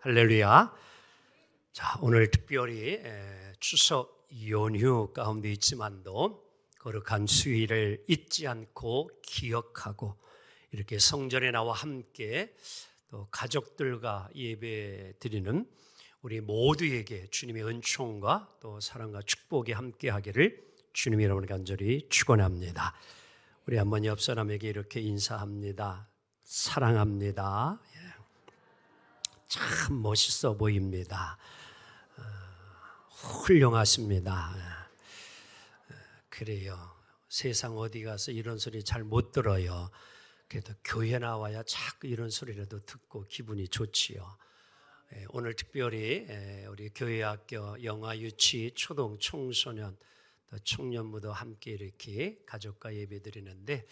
할렐루야. 자, 오늘 특별히 추석 연휴 가운데 있지만도 거룩한 수요일을 잊지 않고 기억하고 이렇게 성전에 나와 함께 또 가족들과 예배 드리는 우리 모두에게 주님의 은총과 또 사랑과 축복이 함께 하기를 주님의 이름으로 간절히 축원합니다. 우리 한번 옆 사람에게 이렇게 인사합니다. 사랑합니다. 참 멋있어 보입니다. 훌륭하십니다. 그래요. 세상 어디 가서 이런 소리 잘 못 들어요. 그래도 교회 나와야 자꾸 이런 소리라도 듣고 기분이 좋지요. 오늘 특별히 우리 교회학교 영아 유치 초등 청소년 또 청년부도 함께 이렇게 가족과 예배 드리는데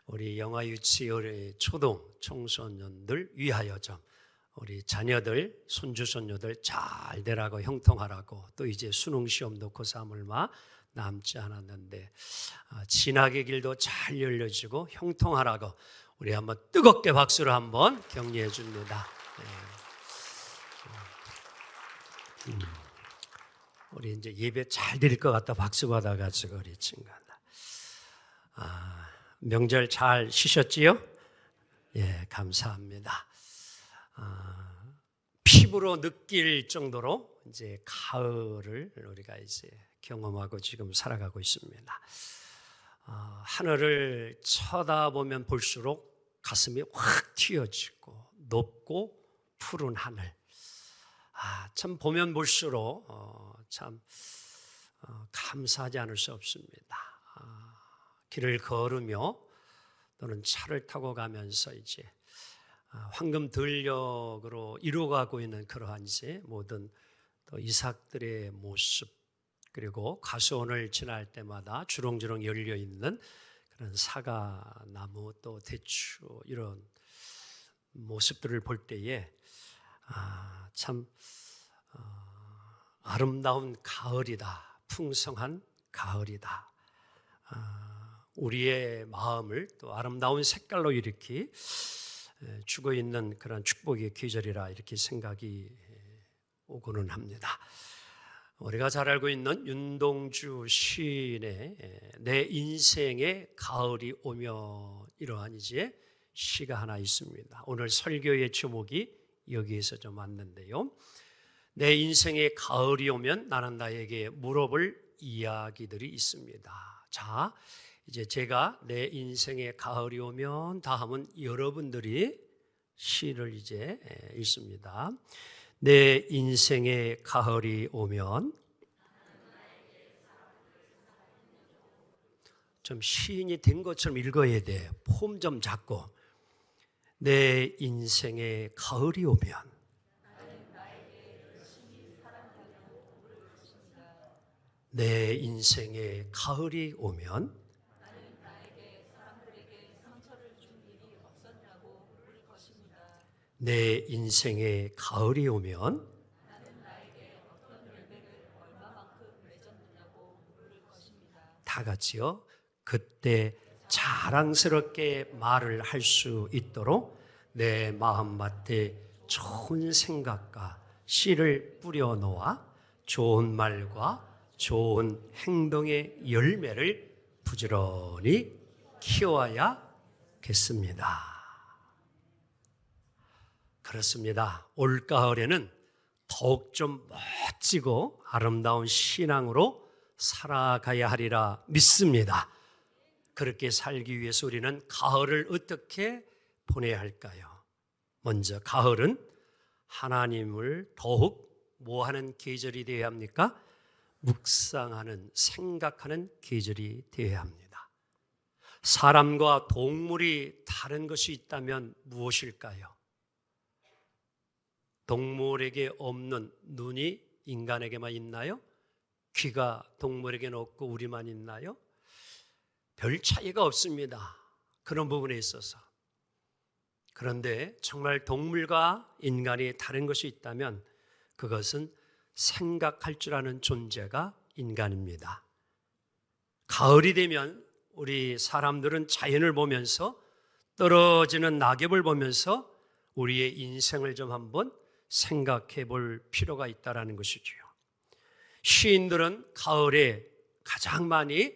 우리 영아 유치 초등 청소년들 위하여 좀 우리 자녀들, 손주, 손녀들 잘 되라고 형통하라고 또 이제 수능 시험도 고3 얼마 남지 않았는데 진학의 길도 잘 열려지고 형통하라고 우리 한번 뜨겁게 박수로 한번 격려해 줍니다. 우리 이제 예배 잘 드릴 것 같다 박수 받아가지고 우리 친구들. 명절 잘 쉬셨지요? 예, 감사합니다. 피부로 느낄 정도로 이제 가을을 우리가 이제 경험하고 지금 살아가고 있습니다. 하늘을 쳐다보면 볼수록 가슴이 확 튀어지고 높고 푸른 하늘. 참 보면 볼수록 참 감사하지 않을 수 없습니다. 길을 걸으며 또는 차를 타고 가면서 이제 황금 들녘으로 이루어가고 있는 그러한 이제 모든 또 이삭들의 모습 그리고 가수원을 지날 때마다 주렁주렁 열려 있는 그런 사과나무 또 대추 이런 모습들을 볼 때에 참 아름다운 가을이다, 풍성한 가을이다. 우리의 마음을 또 아름다운 색깔로 이렇게 주고 있는 그런 축복의 계절이라 이렇게 생각이 오고는 합니다. 우리가 잘 알고 있는 윤동주 시인의 내 인생의 가을이 오면 이러한 이제 시가 하나 있습니다. 오늘 설교의 제목이 여기에서 좀 왔는데요. 내 인생의 가을이 오면 나는 나에게 물어볼 이야기들이 있습니다. 자, 이제 제가 내 인생의 가을이 오면 다음은 여러분들이 시를 이제 읽습니다. 내 인생의 가을이 오면 좀 시인이 된 것처럼 읽어야 돼. 폼 좀 잡고 내 인생의 가을이 오면 내 인생의 가을이 오면 내 인생의 가을이 오면 다 같이요. 그때 자랑스럽게 말을 할 수 있도록 내 마음밭에 좋은 생각과 씨를 뿌려 놓아 좋은 말과 좋은 행동의 열매를 부지런히 키워야겠습니다. 그렇습니다. 올가을에는 더욱 좀 멋지고 아름다운 신앙으로 살아가야 하리라 믿습니다. 그렇게 살기 위해서 우리는 가을을 어떻게 보내야 할까요? 먼저 가을은 하나님을 더욱 뭐하는 계절이 되어야 합니까? 묵상하는, 생각하는 계절이 되어야 합니다. 사람과 동물이 다른 것이 있다면 무엇일까요? 동물에게 없는 눈이 인간에게만 있나요? 귀가 동물에게는 없고 우리만 있나요? 별 차이가 없습니다. 그런 부분에 있어서. 그런데 정말 동물과 인간이 다른 것이 있다면 그것은 생각할 줄 아는 존재가 인간입니다. 가을이 되면 우리 사람들은 자연을 보면서 떨어지는 낙엽을 보면서 우리의 인생을 좀 한번 생각해 볼 필요가 있다는 것이지요. 시인들은 가을에 가장 많이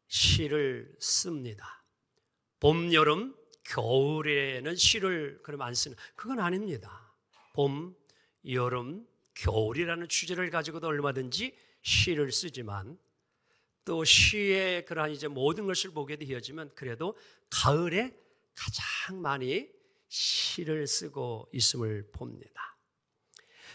시를 씁니다. 봄, 여름, 겨울에는 시를 그럼 안 쓰는, 그건 아닙니다. 봄, 여름, 겨울이라는 주제를 가지고도 얼마든지 시를 쓰지만 또 시의 그러한 이제 모든 것을 보게 되어지면 그래도 가을에 가장 많이 시를 쓰고 있음을 봅니다.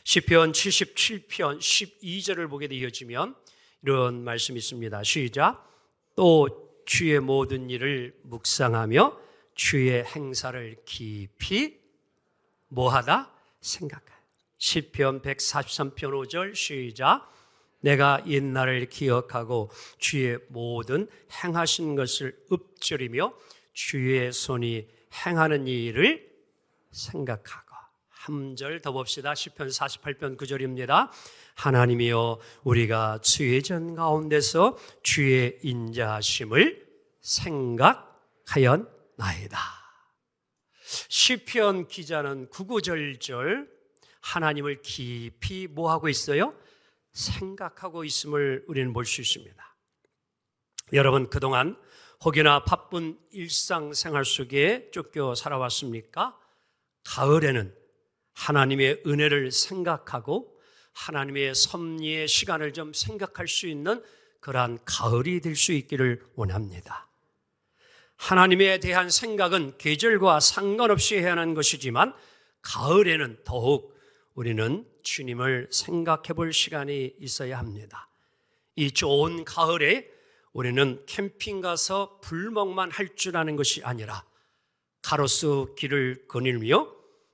시편 77편 12절을 보게 되어지면 이런 말씀이 있습니다. 시작. 또 주의 모든 일을 묵상하며 주의 행사를 깊이 뭐하다? 생각하라. 시편 143편 5절 시작. 내가 옛날을 기억하고 주의 모든 행하신 것을 읊조리며 주의 손이 행하는 일을 생각하고. 한 절 더 봅시다. 시편 48편 9절입니다. 하나님이여 우리가 주의 전 가운데서 주의 인자하심을 생각하였나이다. 시편 기자는 구구절절 하나님을 깊이 뭐하고 있어요? 생각하고 있음을 우리는 볼 수 있습니다. 여러분 그동안 혹여나 바쁜 일상생활 속에 쫓겨 살아왔습니까? 가을에는 하나님의 은혜를 생각하고 하나님의 섭리의 시간을 좀 생각할 수 있는 그러한 가을이 될 수 있기를 원합니다. 하나님에 대한 생각은 계절과 상관없이 해야 하는 것이지만 가을에는 더욱 우리는 주님을 생각해 볼 시간이 있어야 합니다. 이 좋은 가을에 우리는 캠핑 가서 불멍만 할 줄 아는 것이 아니라 가로수 길을 거닐며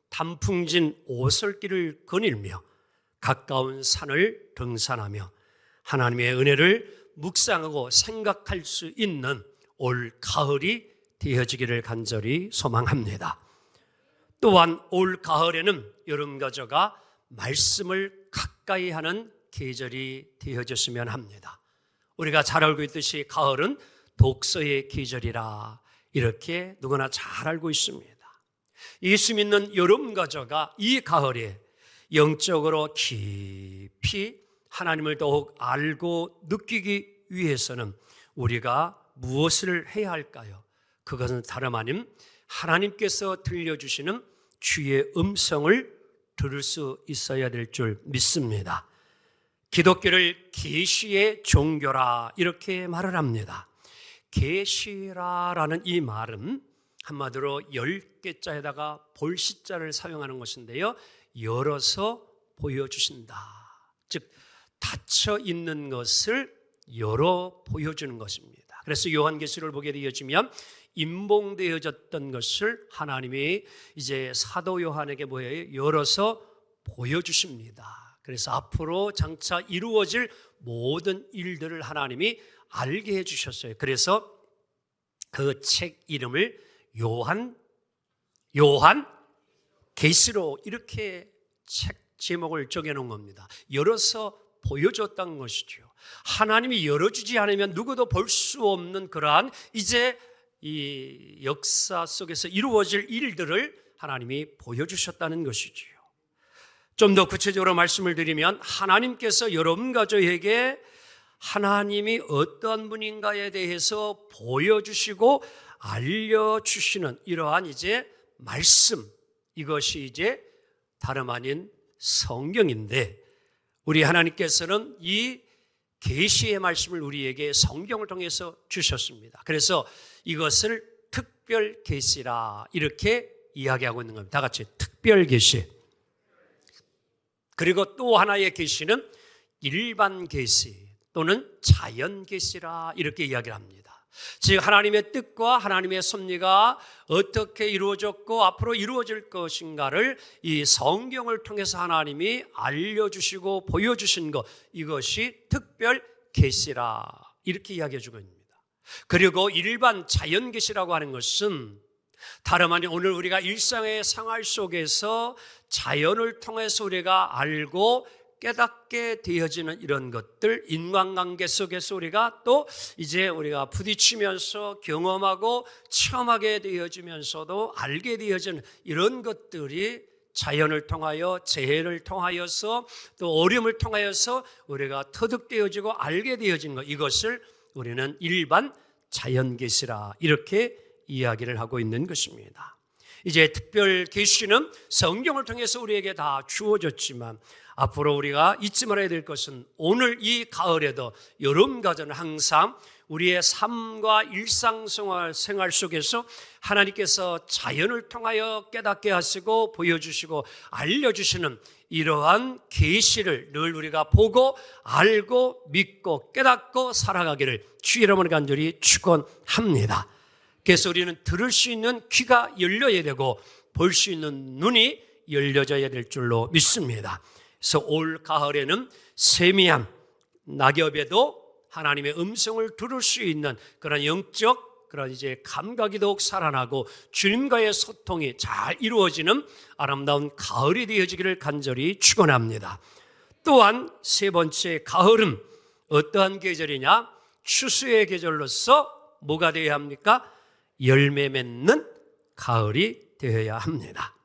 단풍진 오솔길을 거닐며 가까운 산을 등산하며 하나님의 은혜를 묵상하고 생각할 수 있는 올 가을이 되어지기를 간절히 소망합니다. 또한 올 가을에는 여름가족가 말씀을 가까이 하는 계절이 되어졌으면 합니다. 우리가 잘 알고 있듯이 가을은 독서의 계절이라 이렇게 누구나 잘 알고 있습니다. 예수 믿는 여름가족가 이 가을에 영적으로 깊이 하나님을 더욱 알고 느끼기 위해서는 우리가 무엇을 해야 할까요? 그것은 다름 아닌 하나님께서 들려주시는 주의 음성을 들을 수 있어야 될 줄 믿습니다. 기독교를 계시의 종교라 이렇게 말을 합니다. 계시라라는 이 말은 한마디로 10개자에다가 볼시자를 사용하는 것인데요. 열어서 보여주신다. 즉 닫혀 있는 것을 열어 보여주는 것입니다. 그래서 요한계시록을 보게 되어지면 임봉되어졌던 것을 하나님이 이제 사도 요한에게 뭐예요? 열어서 보여주십니다. 그래서 앞으로 장차 이루어질 모든 일들을 하나님이 알게 해주셨어요. 그래서 그 책 이름을 요한계시록 이렇게 책 제목을 정해놓은 겁니다. 열어서 보여줬다는 것이죠. 하나님이 열어주지 않으면 누구도 볼 수 없는 그러한 이제 이 역사 속에서 이루어질 일들을 하나님이 보여주셨다는 것이지요. 좀 더 구체적으로 말씀을 드리면 하나님께서 여러분 가족에게 하나님이 어떤 분인가에 대해서 보여주시고 알려주시는 이러한 이제 말씀, 이것이 이제 다름 아닌 성경인데 우리 하나님께서는 이 계시의 말씀을 우리에게 성경을 통해서 주셨습니다. 그래서 이것을 특별 계시라 이렇게 이야기하고 있는 겁니다. 다 같이 특별 계시. 그리고 또 하나의 계시는 일반 계시 또는 자연 계시라 이렇게 이야기를 합니다. 즉 하나님의 뜻과 하나님의 섭리가 어떻게 이루어졌고 앞으로 이루어질 것인가를 이 성경을 통해서 하나님이 알려주시고 보여주신 것, 이것이 특별 계시라 이렇게 이야기해 주고 있습니다. 그리고 일반 자연 계시라고 하는 것은 다름 아닌 오늘 우리가 일상의 생활 속에서 자연을 통해서 우리가 알고 깨닫게 되어지는 이런 것들, 인간관계 속에서 우리가 또 이제 우리가 부딪히면서 경험하고 체험하게 되어지면서도 알게 되어지는 이런 것들이 자연을 통하여 재해를 통하여서 또 어려움을 통하여서 우리가 터득되어지고 알게 되어진 것, 이것을 우리는 일반 자연계시라 이렇게 이야기를 하고 있는 것입니다. 이제 특별 계시는 성경을 통해서 우리에게 다 주어졌지만 앞으로 우리가 잊지 말아야 될 것은 오늘 이 가을에도 여름 가정은 항상 우리의 삶과 일상생활 속에서 하나님께서 자연을 통하여 깨닫게 하시고 보여주시고 알려주시는 이러한 계시를 늘 우리가 보고 알고 믿고 깨닫고 살아가기를 주 이름으로 간절히 축원합니다. 그래서 우리는 들을 수 있는 귀가 열려야 되고 볼 수 있는 눈이 열려져야 될 줄로 믿습니다. 그래서 올 가을에는 세미한 낙엽에도 하나님의 음성을 들을 수 있는 그런 영적 그런 이제 감각이 더욱 살아나고 주님과의 소통이 잘 이루어지는 아름다운 가을이 되어지기를 간절히 축원합니다. 또한 세 번째, 가을은 어떠한 계절이냐? 추수의 계절로서 뭐가 되어야 합니까? 열매 맺는 가을이 되어야 합니다.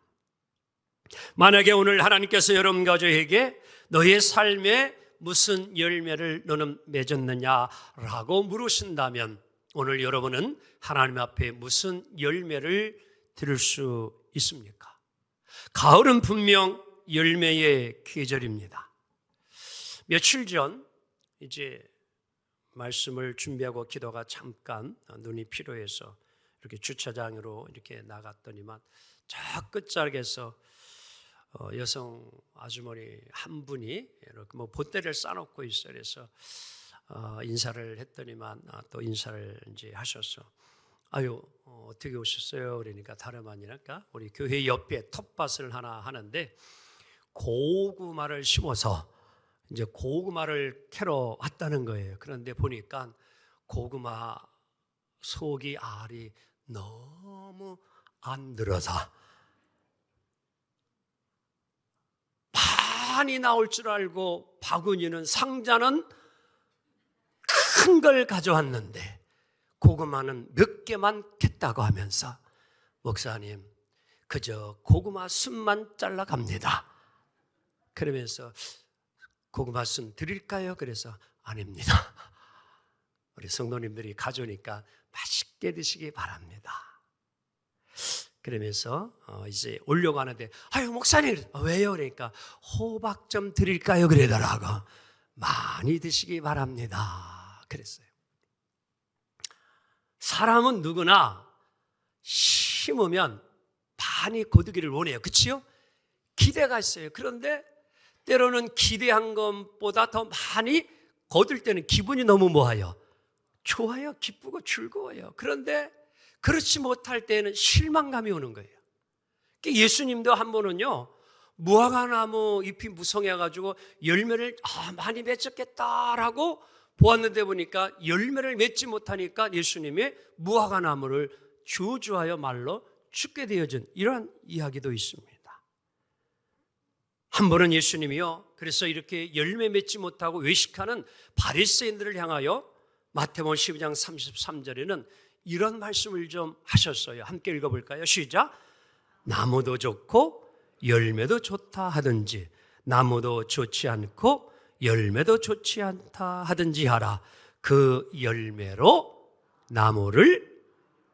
만약에 오늘 하나님께서 여러분 가족에게 너의 삶에 무슨 열매를 너는 맺었느냐라고 물으신다면 오늘 여러분은 하나님 앞에 무슨 열매를 들을 수 있습니까? 가을은 분명 열매의 계절입니다. 며칠 전 이제 말씀을 준비하고 기도가 잠깐 눈이 피로해서 이렇게 주차장으로 이렇게 나갔더니만 저 끝자락에서 여성 아주머니 한 분이 이렇게 뭐 보따리를 싸놓고 있어요. 그래서 인사를 했더니만 또 인사를 이제 하셔서 아유 어떻게 오셨어요? 그러니까 다름 아니랄까 우리 교회 옆에 텃밭을 하나 하는데 고구마를 심어서 이제 고구마를 캐러 왔다는 거예요. 그런데 보니까 고구마 속이 알이 너무 안 들어서 많이 나올 줄 알고 바구니는 상자는 큰 걸 가져왔는데 고구마는 몇 개만 캤다고 하면서 목사님 그저 고구마 순만 잘라갑니다. 그러면서 고구마 순 드릴까요? 그래서 아닙니다. 우리 성도님들이 가져오니까 맛있게 드시기 바랍니다. 그러면서 이제 오려고 하는데 아유 목사님 왜요? 그러니까 호박 좀 드릴까요? 그러더라고. 많이 드시기 바랍니다. 그랬어요. 사람은 누구나 심으면 많이 거두기를 원해요. 그렇지요? 기대가 있어요. 그런데 때로는 기대한 것보다 더 많이 거둘 때는 기분이 너무 뭐하여? 좋아요. 기쁘고 즐거워요. 그런데 그렇지 못할 때는 실망감이 오는 거예요. 예수님도 한 번은요 무화과나무 잎이 무성해가지고 열매를 많이 맺었겠다라고 보았는데 보니까 열매를 맺지 못하니까 예수님이 무화과나무를 저주하여 말로 죽게 되어진 이러한 이야기도 있습니다. 한 번은 예수님이요 그래서 이렇게 열매 맺지 못하고 외식하는 바리새인들을 향하여 마태복음 12장 33절에는 이런 말씀을 좀 하셨어요. 함께 읽어볼까요? 시작. 나무도 좋고 열매도 좋다 하든지 나무도 좋지 않고 열매도 좋지 않다 하든지 하라. 그 열매로 나무를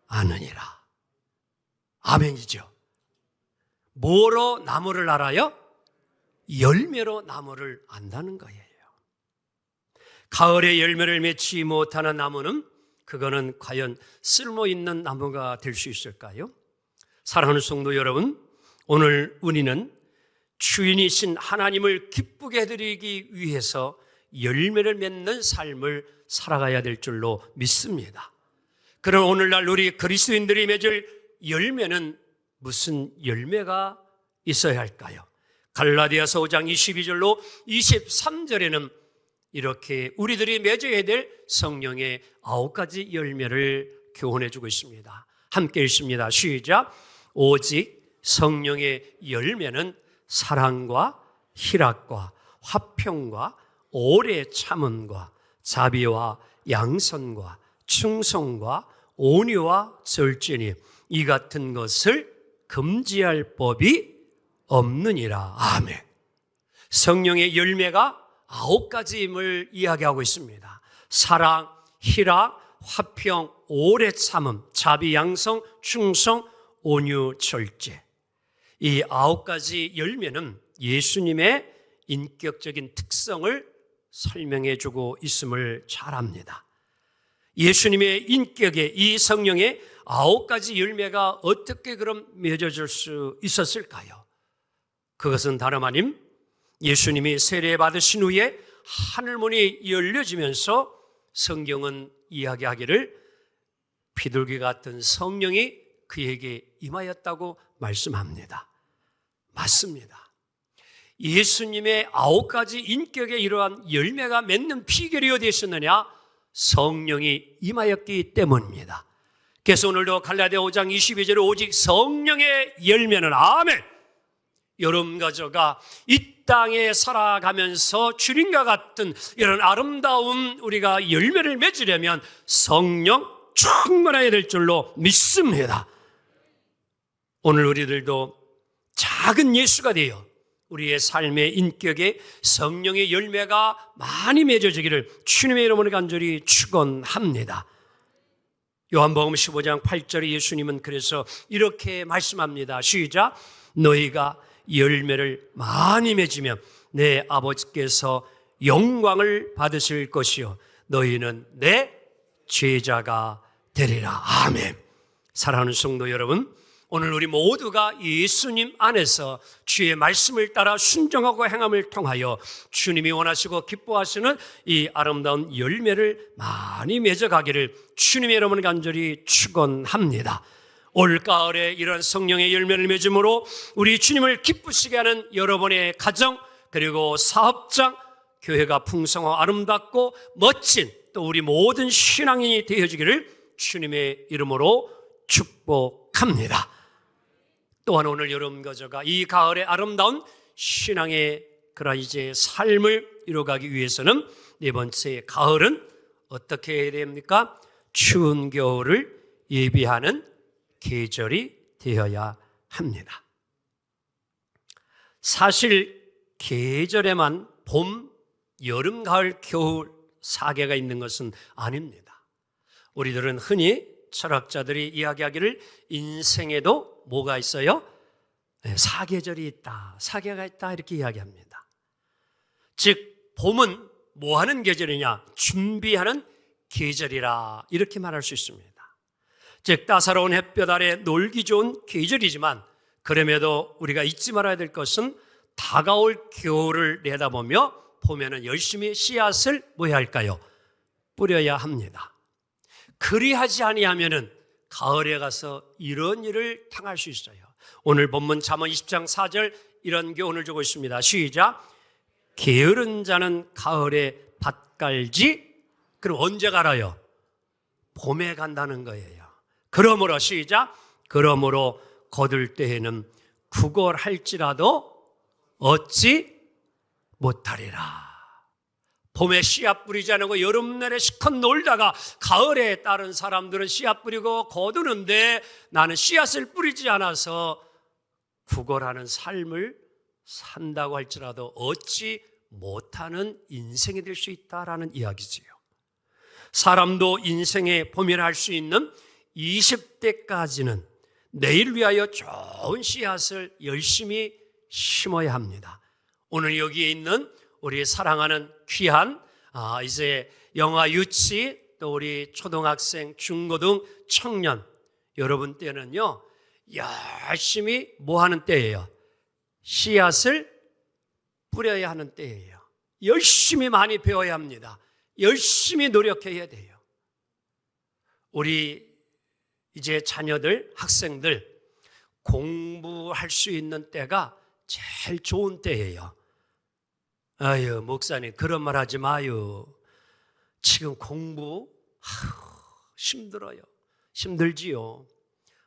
아느니라. 아멘이죠. 뭐로 나무를 알아요? 열매로 나무를 안다는 거예요. 가을에 열매를 맺지 못하는 나무는 그거는 과연 쓸모있는 나무가 될 수 있을까요? 사랑하는 성도 여러분, 오늘 우리는 주인이신 하나님을 기쁘게 해드리기 위해서 열매를 맺는 삶을 살아가야 될 줄로 믿습니다. 그럼 오늘날 우리 그리스도인들이 맺을 열매는 무슨 열매가 있어야 할까요? 갈라디아서 5장 22절로 23절에는 이렇게 우리들이 맺어야 될 성령의 9가지 열매를 교훈해 주고 있습니다. 함께 읽습니다. 시작. 오직 성령의 열매는 사랑과 희락과 화평과 오래 참음과 자비와 양선과 충성과 온유와 절제니 이 같은 것을 금지할 법이 없느니라. 아멘. 성령의 열매가 9가지임을 이야기하고 있습니다. 사랑, 희락, 화평, 오래 참음, 자비, 양성, 충성, 온유, 절제. 이 9가지 열매는 예수님의 인격적인 특성을 설명해 주고 있음을 잘 압니다. 예수님의 인격에 이 성령의 9가지 열매가 어떻게 그럼 맺어질 수 있었을까요? 그것은 다름 아님 예수님이 세례 받으신 후에 하늘문이 열려지면서 성경은 이야기하기를 비둘기 같은 성령이 그에게 임하였다고 말씀합니다. 맞습니다. 예수님의 9가지 인격의 이러한 열매가 맺는 비결이 어디에 있었느냐? 성령이 임하였기 때문입니다. 그래서 오늘도 갈라디아 5장 22절에 오직 성령의 열매는 아멘. 여러분 가져가 이 땅에 살아가면서 주님과 같은 이런 아름다운 우리가 열매를 맺으려면 성령 충만해야 될 줄로 믿습니다. 오늘 우리들도 작은 예수가 되어 우리의 삶의 인격에 성령의 열매가 많이 맺어지기를 주님의 이름으로 간절히 축원합니다. 요한복음 15장 8절에 예수님은 그래서 이렇게 말씀합니다. 시작. 너희가 열매를 많이 맺으면 내 아버지께서 영광을 받으실 것이요 너희는 내 제자가 되리라. 아멘. 사랑하는 성도 여러분, 오늘 우리 모두가 예수님 안에서 주의 말씀을 따라 순종하고 행함을 통하여 주님이 원하시고 기뻐하시는 이 아름다운 열매를 많이 맺어가기를 주님의 이름으로 간절히 축원합니다. 올가을에 이런 성령의 열매를 맺음으로 우리 주님을 기쁘시게 하는 여러분의 가정 그리고 사업장, 교회가 풍성하고 아름답고 멋진 또 우리 모든 신앙인이 되어지기를 주님의 이름으로 축복합니다. 또한 오늘 여러분 가져가 이 가을의 아름다운 신앙의 그런 이제 삶을 이루어가기 위해서는 네 번째, 가을은 어떻게 해야 됩니까? 추운 겨울을 예비하는 계절이 되어야 합니다. 사실 계절에만 봄, 여름, 가을, 겨울 4개가 있는 것은 아닙니다. 우리들은 흔히 철학자들이 이야기하기를 인생에도 뭐가 있어요? 사계절이 있다, 사계가 있다 이렇게 이야기합니다. 즉 봄은 뭐 하는 계절이냐? 준비하는 계절이라 이렇게 말할 수 있습니다. 즉 따사로운 햇볕 아래 놀기 좋은 계절이지만 그럼에도 우리가 잊지 말아야 될 것은 다가올 겨울을 내다보며 봄에는 열심히 씨앗을 뭐 해야 할까요? 뿌려야 합니다. 그리하지 아니하면은 가을에 가서 이런 일을 당할 수 있어요. 오늘 본문 잠언 20장 4절 이런 게 오늘 주고 있습니다. 시작. 게으른 자는 가을에 밭 갈지. 그럼 언제 갈아요? 봄에 간다는 거예요. 그러므로 시작. 그러므로 거둘 때에는 구걸할지라도 얻지 못하리라. 봄에 씨앗 뿌리지 않고 여름 내내 시컷 놀다가 가을에 다른 사람들은 씨앗 뿌리고 거두는데 나는 씨앗을 뿌리지 않아서 구걸하는 삶을 산다고 할지라도 얻지 못하는 인생이 될 수 있다라는 이야기지요. 사람도 인생의 봄이라 할 수 있는 20대까지는 내일 위하여 좋은 씨앗을 열심히 심어야 합니다. 오늘 여기에 있는 우리 사랑하는 귀한 이제 영아 유치 또 우리 초등학생 중고등 청년 여러분 때는요 열심히 뭐 하는 때예요? 씨앗을 뿌려야 하는 때예요. 열심히 많이 배워야 합니다. 열심히 노력해야 돼요. 우리 이제 자녀들, 학생들 공부할 수 있는 때가 제일 좋은 때예요. 아유, 목사님 그런 말 하지 마요. 지금 공부 힘들어요. 힘들지요.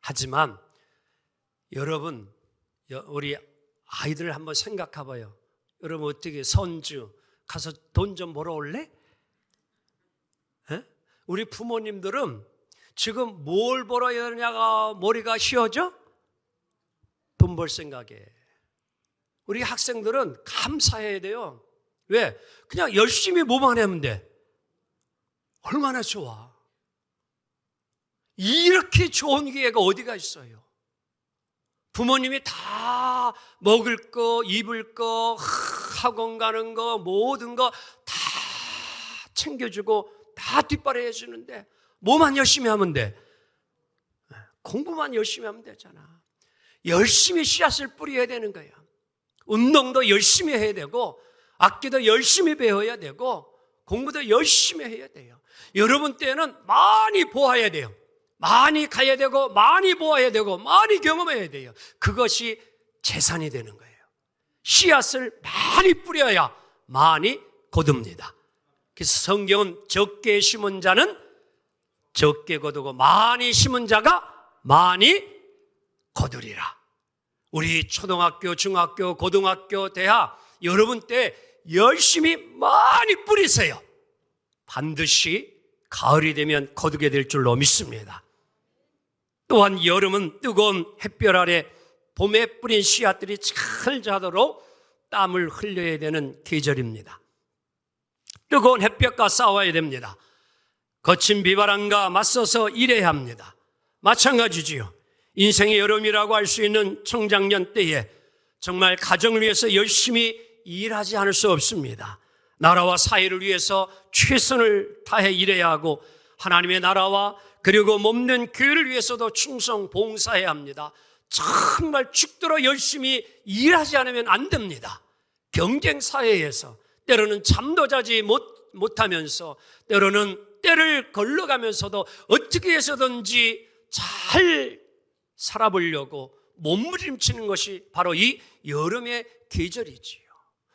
하지만 여러분, 우리 아이들 한번 생각해 봐요. 여러분 어떻게 선주 가서 돈 좀 벌어 올래? 우리 부모님들은 지금 뭘 벌어야 하냐가 머리가 휘어져? 돈 벌 생각에. 우리 학생들은 감사해야 돼요. 왜? 그냥 열심히 뭐만 하면 돼. 얼마나 좋아. 이렇게 좋은 기회가 어디가 있어요. 부모님이 다 먹을 거, 입을 거, 학원 가는 거, 모든 거 다 챙겨주고 다 뒷바라지 해주는데 뭐만 열심히 하면 돼. 공부만 열심히 하면 되잖아. 열심히 씨앗을 뿌려야 되는 거야. 운동도 열심히 해야 되고 악기도 열심히 배워야 되고 공부도 열심히 해야 돼요. 여러분 때는 많이 보아야 돼요. 많이 가야 되고 많이 보아야 되고 많이 경험해야 돼요. 그것이 재산이 되는 거예요. 씨앗을 많이 뿌려야 많이 거둡니다. 그래서 성경은 적게 심은 자는 적게 거두고 많이 심은 자가 많이 거두리라. 우리 초등학교, 중학교, 고등학교, 대학 여러분 때 열심히 많이 뿌리세요. 반드시 가을이 되면 거두게 될 줄로 믿습니다. 또한 여름은 뜨거운 햇볕 아래 봄에 뿌린 씨앗들이 잘 자도록 땀을 흘려야 되는 계절입니다. 뜨거운 햇볕과 싸워야 됩니다. 거친 비바람과 맞서서 일해야 합니다. 마찬가지지요. 인생의 여름이라고 할 수 있는 청장년 때에 정말 가정을 위해서 열심히 일하지 않을 수 없습니다. 나라와 사회를 위해서 최선을 다해 일해야 하고 하나님의 나라와 그리고 몸된 교회를 위해서도 충성 봉사해야 합니다. 정말 죽도록 열심히 일하지 않으면 안 됩니다. 경쟁 사회에서 때로는 잠도 자지 못하면서 때로는 때를 걸러가면서도 어떻게 해서든지 잘 살아보려고 몸부림치는 것이 바로 이 여름의 계절이지요.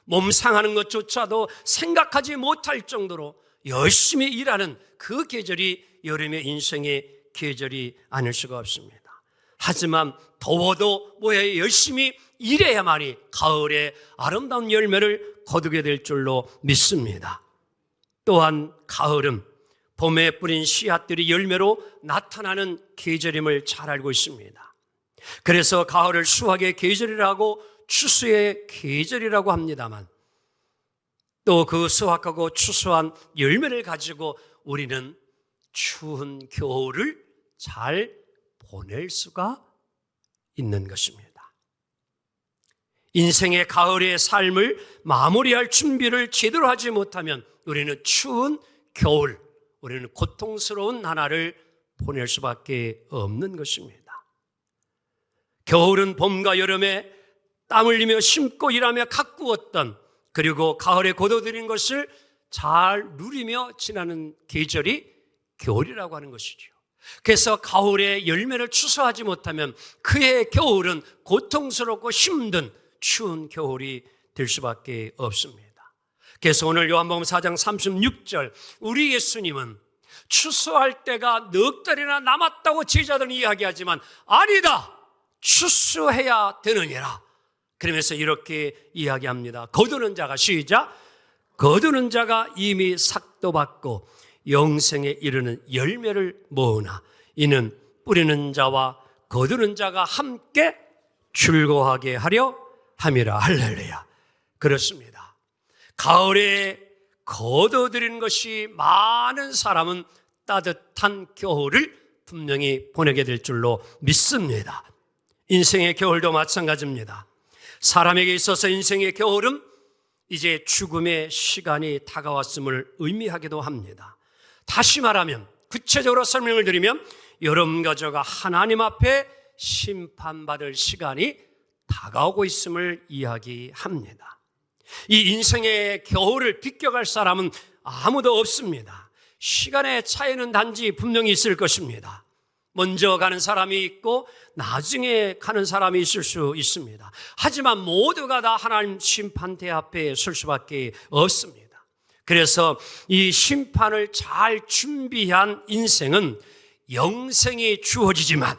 몸 상하는 것조차도 생각하지 못할 정도로 열심히 일하는 그 계절이 여름의 인생의 계절이 아닐 수가 없습니다. 하지만 더워도 열심히 일해야만이 가을에 아름다운 열매를 거두게 될 줄로 믿습니다. 또한 가을은 봄에 뿌린 씨앗들이 열매로 나타나는 계절임을 잘 알고 있습니다. 그래서 가을을 수확의 계절이라고 추수의 계절이라고 합니다만 또 그 수확하고 추수한 열매를 가지고 우리는 추운 겨울을 잘 보낼 수가 있는 것입니다. 인생의 가을의 삶을 마무리할 준비를 제대로 하지 못하면 우리는 추운 겨울, 우리는 고통스러운 나날을 보낼 수밖에 없는 것입니다. 겨울은 봄과 여름에 땀 흘리며 심고 일하며 가꾸었던 그리고 가을에 거둬들인 것을 잘 누리며 지나는 계절이 겨울이라고 하는 것이죠. 그래서 가을에 열매를 추수하지 못하면 그의 겨울은 고통스럽고 힘든 추운 겨울이 될 수밖에 없습니다. 그래서 오늘 요한복음 4장 36절 우리 예수님은 추수할 때가 넉 달이나 남았다고 제자들은 이야기하지만 아니다, 추수해야 되느니라. 그러면서 이렇게 이야기합니다. 거두는 자가 시작. 거두는 자가 이미 삭도 받고 영생에 이르는 열매를 모으나 이는 뿌리는 자와 거두는 자가 함께 즐거워하게 하려 함이라. 할렐루야. 그렇습니다. 가을에 거둬들이는 것이 많은 사람은 따뜻한 겨울을 분명히 보내게 될 줄로 믿습니다. 인생의 겨울도 마찬가지입니다. 사람에게 있어서 인생의 겨울은 이제 죽음의 시간이 다가왔음을 의미하기도 합니다. 다시 말하면 구체적으로 설명을 드리면 여러분 가족가 하나님 앞에 심판받을 시간이 다가오고 있음을 이야기합니다. 이 인생의 겨울을 비껴갈 사람은 아무도 없습니다. 시간의 차이는 단지 분명히 있을 것입니다. 먼저 가는 사람이 있고 나중에 가는 사람이 있을 수 있습니다. 하지만 모두가 다 하나님 심판대 앞에 설 수밖에 없습니다. 그래서 이 심판을 잘 준비한 인생은 영생이 주어지지만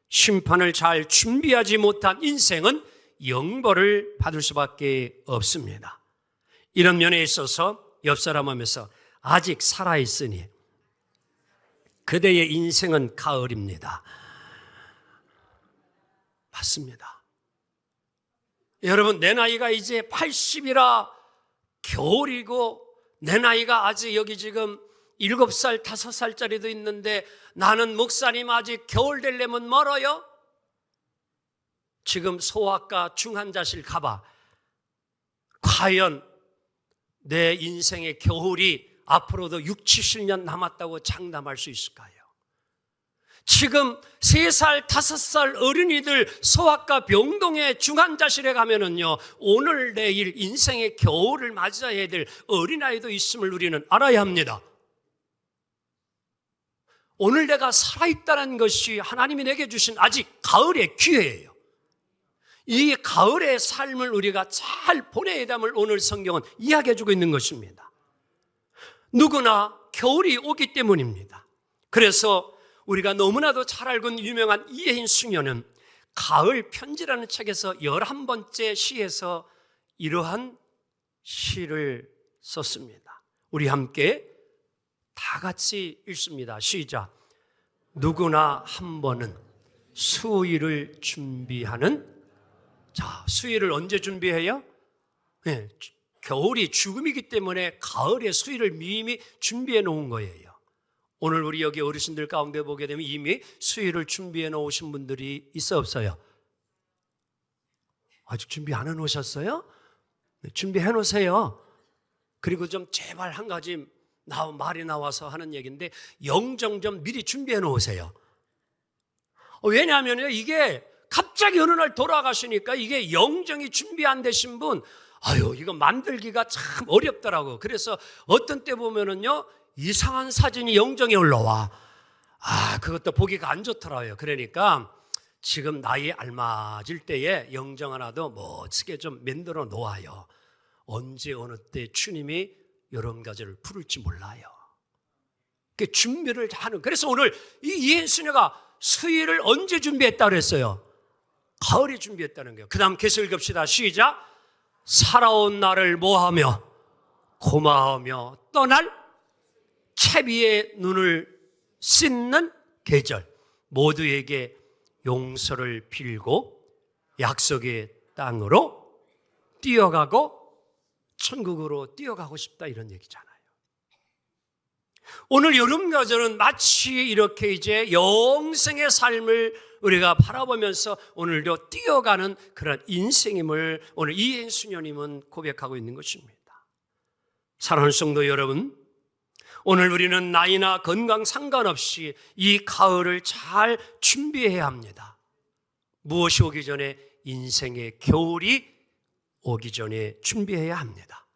심판을 잘 준비하지 못한 인생은 영벌을 받을 수밖에 없습니다. 이런 면에 있어서 옆 사람 하면서 아직 살아있으니 그대의 인생은 가을입니다. 맞습니다. 여러분, 내 나이가 이제 80이라 겨울이고, 내 나이가 아직 여기 지금 7살, 5살짜리도 있는데 나는 목사님 아직 겨울 되려면 멀어요? 지금 소아과 중환자실 가봐. 과연 내 인생의 겨울이 앞으로도 6, 70년 남았다고 장담할 수 있을까요? 지금 3살, 5살 어린이들 소아과 병동의 중환자실에 가면은요, 오늘 내일 인생의 겨울을 맞이해야 될 어린아이도 있음을 우리는 알아야 합니다. 오늘 내가 살아있다는 것이 하나님이 내게 주신 아직 가을의 기회예요. 이 가을의 삶을 우리가 잘 보내야 됨을 오늘 성경은 이야기해주고 있는 것입니다. 누구나 겨울이 오기 때문입니다. 그래서 우리가 너무나도 잘 알고 있는 유명한 이혜인 수녀는 가을 편지라는 책에서 11번째 시에서 이러한 시를 썼습니다. 우리 함께 다 같이 읽습니다. 시작. 누구나 한 번은 수의를 준비하는, 자, 수의를 언제 준비해요? 네, 겨울이 죽음이기 때문에 가을에 수의를 미리 준비해 놓은 거예요. 오늘 우리 여기 어르신들 가운데 보게 되면 이미 수의를 준비해 놓으신 분들이 있어 없어요? 아직 준비 안 해놓으셨어요? 네, 준비해 놓으세요. 그리고 좀 제발 한 가지 말이 나와서 하는 얘기인데, 영정 좀 미리 준비해 놓으세요. 왜냐하면 이게 갑자기 어느 날 돌아가시니까 이게 영정이 준비 안 되신 분, 이거 만들기가 참 어렵더라고. 그래서 어떤 때 보면은요, 이상한 사진이 영정에 올라와. 그것도 보기가 안 좋더라고요. 그러니까 지금 나이에 알맞을 때에 영정 하나도 멋지게 좀 만들어 놓아요. 언제 어느 때 주님이 여러분 가지를 부를지 몰라요. 그 준비를 하는. 그래서 오늘 이 이혜인 수녀가 수의를 언제 준비했다 그랬어요? 가을에 준비했다는 거예요. 그 다음 계속 읽읍시다. 시작. 살아온 날을 모하며 고마워하며 떠날 채비의 눈을 씻는 계절, 모두에게 용서를 빌고 약속의 땅으로 뛰어가고 천국으로 뛰어가고 싶다, 이런 얘기잖아요. 오늘 여름가절은 마치 이렇게 이제 영생의 삶을 우리가 바라보면서 오늘도 뛰어가는 그런 인생임을 오늘 이혜인 수녀님은 고백하고 있는 것입니다. 사랑하는 성도 여러분, 오늘 우리는 나이나 건강 상관없이 이 가을을 잘 준비해야 합니다. 무엇이 오기 전에? 인생의 겨울이 오기 전에 준비해야 합니다.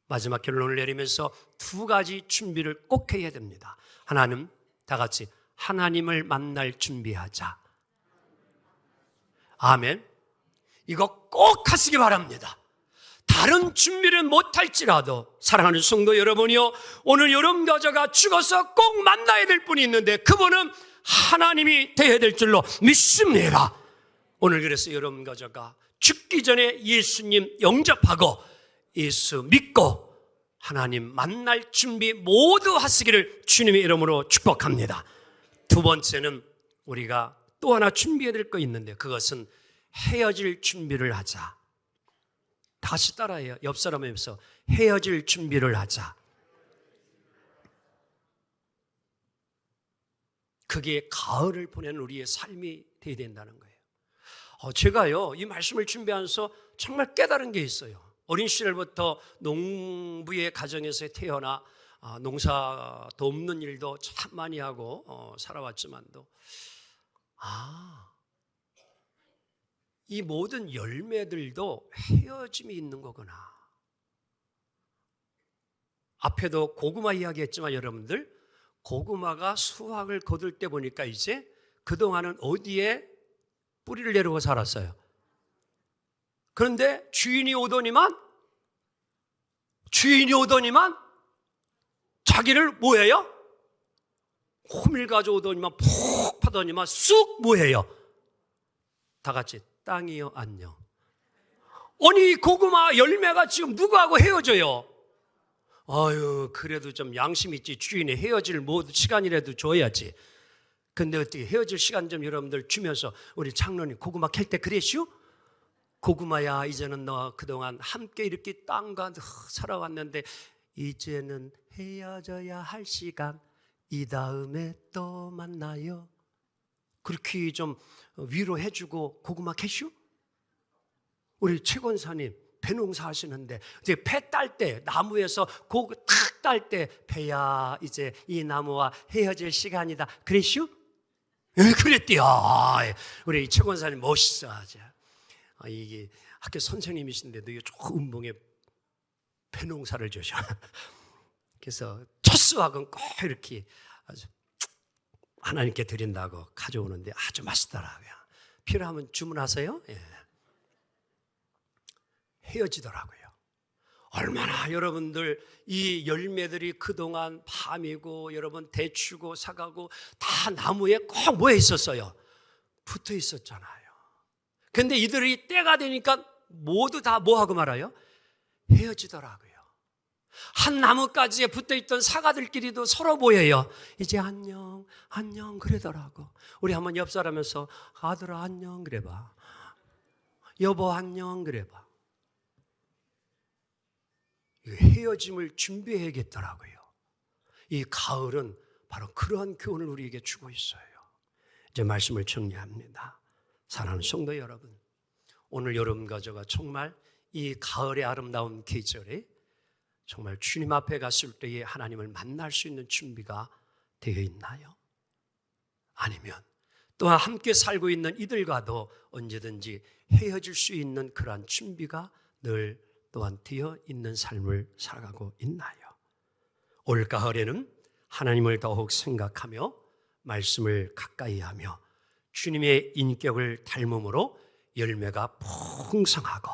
마지막 결론을 내리면서 2가지 준비를 꼭 해야 됩니다. 하나는, 다 같이 하나님을 만날 준비하자. 아멘. 이거 꼭 하시기 바랍니다. 다른 준비를 못할지라도 사랑하는 성도 여러분이요, 오늘 여름가자가 죽어서 꼭 만나야 될 분이 있는데 그분은 하나님이 되어야 될 줄로 믿습니다. 오늘 그래서 여름가자가 죽기 전에 예수님 영접하고 예수 믿고 하나님 만날 준비 모두 하시기를 주님의 이름으로 축복합니다. 2번째는 우리가 또 하나 준비해야 될 거 있는데, 그것은 헤어질 준비를 하자. 다시 따라해요. 옆 사람에서 헤어질 준비를 하자. 그게 가을을 보내는 우리의 삶이 되어야 된다는 거예요. 제가요, 이 말씀을 준비하면서 정말 깨달은 게 있어요. 어린 시절부터 농부의 가정에서 태어나 농사도 없는 일도 참 많이 하고 살아왔지만도, 이 모든 열매들도 헤어짐이 있는 거구나. 앞에도 고구마 이야기했지만 여러분들, 고구마가 수확을 거둘 때 보니까 이제 그동안은 어디에 뿌리를 내리고 살았어요. 그런데 주인이 오더니만 자기를 뭐해요? 호밀 가져오더니만 푹 파더니만 쑥 뭐해요? 다 같이 땅이요 안녕. 아니, 고구마 열매가 지금 누구하고 헤어져요? 그래도 좀 양심 있지. 주인이 헤어질 시간이라도 줘야지. 근데 어떻게 헤어질 시간 좀 여러분들 주면서 우리 장로님 고구마 캘 때 그랬슈? 고구마야, 이제는 너 그동안 함께 이렇게 땅과 살아왔는데 이제는 헤어져야 할 시간, 이 다음에 또 만나요. 그렇게 좀 위로해주고 고구마 캐슈? 우리 최 권사님 배 농사 하시는데 이제 배 딸 때, 나무에서 고구 탁 딸 때, 배야 이제 이 나무와 헤어질 시간이다 그랬슈? 예, 그랬대요. 우리 최 권사님 멋있어. 이게 학교 선생님이신데도 이게 저 운봉에 배 농사를 주셔. 그래서 첫 수확은 꼭 이렇게 아주 하나님께 드린다고 가져오는데 아주 맛있더라고요. 필요하면 주문하세요. 예. 헤어지더라고요. 얼마나 여러분들 이 열매들이 그동안 밤이고 여러분 대추고 사과고 다 나무에 꼭 뭐에 있었어요? 붙어 있었잖아요. 근데 이들이 때가 되니까 모두 다 뭐하고 말아요? 헤어지더라고요. 한 나뭇가지에 붙어있던 사과들끼리도 서로 보여요. 이제 안녕 안녕 그러더라고. 우리 한번 옆 사람에서 아들아 안녕 그래봐. 여보 안녕 그래봐. 헤어짐을 준비해야겠더라고요. 이 가을은 바로 그러한 교훈을 우리에게 주고 있어요. 이제 말씀을 정리합니다. 사랑하는 성도 여러분, 오늘 여러분과 저가 정말 이 가을의 아름다운 계절에 정말 주님 앞에 갔을 때에 하나님을 만날 수 있는 준비가 되어 있나요? 아니면 또한 함께 살고 있는 이들과도 언제든지 헤어질 수 있는 그러한 준비가 늘 또한 되어 있는 삶을 살아가고 있나요? 올 가을에는 하나님을 더욱 생각하며 말씀을 가까이 하며 주님의 인격을 닮음으로 열매가 풍성하고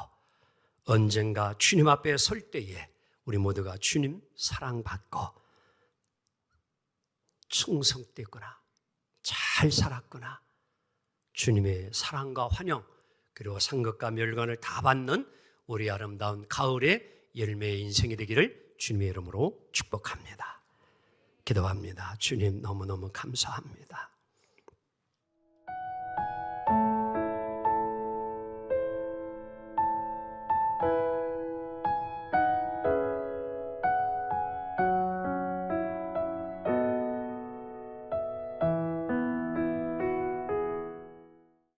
언젠가 주님 앞에 설 때에 우리 모두가 주님 사랑받고 충성되거나 잘 살았구나, 주님의 사랑과 환영 그리고 상급과 멸관을 다 받는 우리 아름다운 가을의 열매의 인생이 되기를 주님의 이름으로 축복합니다. 기도합니다. 주님 너무너무 감사합니다.